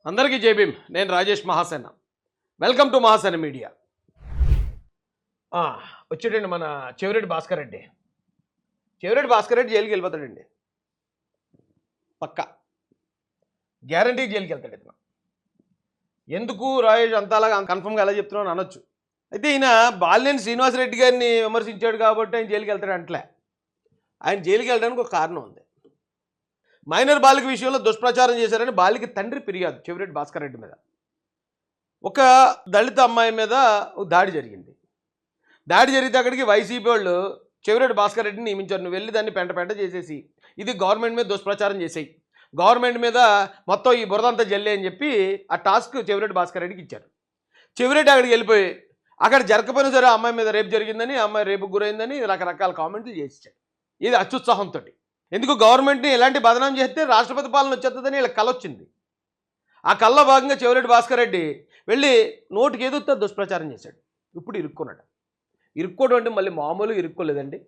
అందరికీ జై భీమ్. నేను Rajesh Mahasena. Welcome to Mahasena media. వచ్చేటండి మన చెవిరెడ్డి భాస్కర్ రెడ్డి. చెవిరెడ్డి భాస్కర్ రెడ్డి జైలుకి వెళ్ళిపోతాడండి. పక్కా గ్యారంటీ జైలుకి వెళ్తాడు ఇతను. ఎందుకు రాజేష్ అంతలాగా కన్ఫర్మ్గా ఎలా చెప్తున్నాను అనొచ్చు. అయితే ఈయన బాలినేని శ్రీనివాసరెడ్డి గారిని విమర్శించాడు కాబట్టి ఆయన జైలుకి వెళ్తాడు అంటలే. ఆయన జైలుకి వెళ్ళడానికి ఒక కారణం ఉంది. మైనర్ బాలిక విషయంలో దుష్ప్రచారం చేశారని బాలిక తండ్రి ఫిర్యాదు చెవిరెడ్డి భాస్కర్ రెడ్డి మీద. ఒక దళిత అమ్మాయి మీద దాడి జరిగింది. దాడి జరిగితే అక్కడికి వైసీపీ వాళ్ళు చెవిరెడ్డి భాస్కర్ రెడ్డిని నియమించారు. నువ్వు వెళ్ళి దాన్ని పెంట చేసేసి ఇది గవర్నమెంట్ మీద దుష్ప్రచారం చేసేయి, గవర్నమెంట్ మీద మొత్తం ఈ బురదంతా జల్లే అని చెప్పి ఆ టాస్క్ చెవిరెడ్డి భాస్కర్ రెడ్డికి ఇచ్చారు. చెవిరెడ్డి అక్కడికి వెళ్ళిపోయి అక్కడ జరగకపోయినా సరే అమ్మాయి మీద రేపు జరిగిందని, అమ్మాయి రేపుకు గురైందని రకరకాల కామెంట్లు చేసిచ్చాడు. ఇది అత్యుత్సాహంతో. ఎందుకు గవర్నమెంట్ని ఎలాంటి బదనాం చేస్తే రాష్ట్రపతి పాలన వచ్చేస్తుందని వీళ్ళకి కళ వచ్చింది. ఆ కళ్ళలో భాగంగా చెవిరెడ్డి భాస్కర్ రెడ్డి వెళ్ళి నోటికి ఏదొస్తే దుష్ప్రచారం చేశాడు. ఇప్పుడు ఇరుక్కున్నాడు. ఇరుక్కోవడం అంటే మళ్ళీ మామూలుగా ఇరుక్కోలేదండి.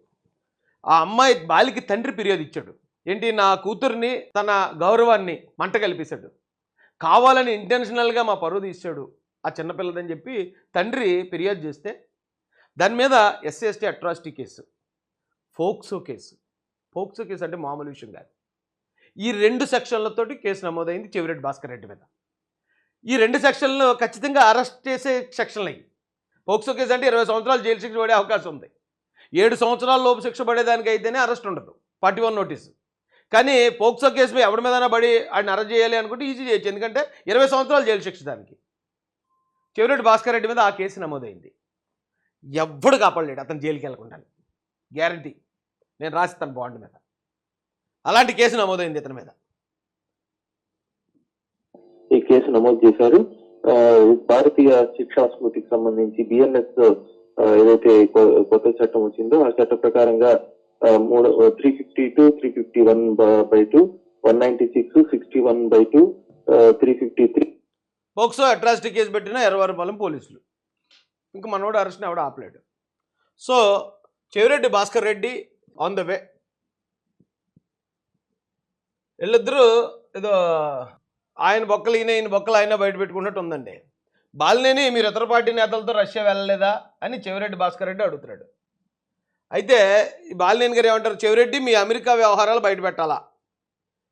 ఆ అమ్మాయి బాలికి తండ్రి ఫిర్యాదు ఇచ్చాడు. ఏంటి, నా కూతుర్ని తన గౌరవాన్ని మంట కల్పిస్తాడు, కావాలని ఇంటెన్షనల్గా మా పరువు తీస్తాడు ఆ చిన్నపిల్లదని చెప్పి తండ్రి ఫిర్యాదు చేస్తే దాని మీద SC/ST atrocity case, POCSO case అంటే మామూలు విషయం కాదు. ఈ 2 సెక్షన్లతోటి కేసు నమోదైంది చెవిరెడ్డి భాస్కర్ రెడ్డి మీద. ఈ 2 సెక్షన్లు ఖచ్చితంగా అరెస్ట్ చేసే సెక్షన్లు అయ్యి. పోక్సో కేసు అంటే 20 సంవత్సరాలు జైలు శిక్ష పడే అవకాశం ఉంది. 7 సంవత్సరాల లోపు శిక్ష పడేదానికి అయితేనే అరెస్ట్ ఉండదు, 41 నోటీసు. కానీ పోక్సో కేసు మీద ఎవరి మీదైనా పడి ఆయన అరెస్ట్ చేయాలి అనుకుంటే ఈజీ చేయొచ్చు, ఎందుకంటే 20 సంవత్సరాలు జైలు శిక్ష దానికి. చెవిరెడ్డి భాస్కర్ రెడ్డి మీద ఆ కేసు నమోదైంది. ఎవ్వడు కాపాడలేడు అతను జైలుకి వెళ్ళకుండా, గ్యారంటీ. నేను రాసిస్తాను బాండ్ మీద. అలాంటి కేసు నమోదైంది ఇతని మీద. ఈ కేసు నమోదు చేశారు. భారతీయ శిక్షా స్మృతికి సంబంధించి BNS ఏదైతే కొత్త చట్టం వచ్చిందో ఆ చట్ట ప్రకారంగా 352, 351/2, 196, 61/2, 353 పోక్సో అట్రాసిటీ కేసు పెట్టిన ఎర్రవరపాలెం పోలీసులు. ఇంకా మనోడు అరెస్ట్ని ఎవడ ఆపలేడు. So Chevireddy Bhaskar Reddy on the way. వీళ్ళిద్దరూ ఏదో ఆయన బొక్కలు ఈయన బొక్కలు ఆయన బయట పెట్టుకున్నట్టు ఉందండి. బాలినేని మీరు ఇతర పార్టీ నేతలతో రష్యా వెళ్ళలేదా అని చెవిరెడ్డి భాస్కర్ రెడ్డి అడుగుతున్నాడు. అయితే ఈ బాలినేని గారు ఏమంటారు, చెవిరెడ్డి మీ అమెరికా వ్యవహారాలు బయట పెట్టాలా,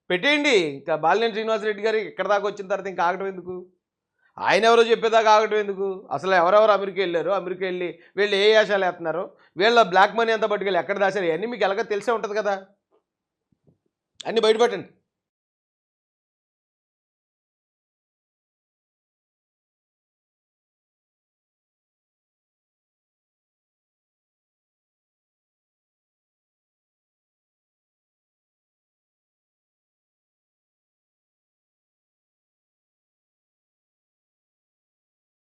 పెట్టేయండి. ఇంకా బాలినేని శ్రీనివాసరెడ్డి గారు ఇక్కడ దాకా వచ్చిన తర్వాత ఇంకా ఆగటం ఎందుకు, ఆయన ఎవరో చెప్పేదాకా ఆగటం ఎందుకు, అసలు ఎవరెవరు అమెరికా వెళ్ళారు, అమెరికా వెళ్ళి వీళ్ళు ఏ యాశాలు వేస్తున్నారు, వీళ్ళ బ్లాక్ మనీ అంతా పట్టుకెళ్ళి ఎక్కడ దాచారు, ఇవన్నీ మీకు ఎలాగో తెలిసే ఉంటుంది కదా, అన్నీ బయటపెట్టండి.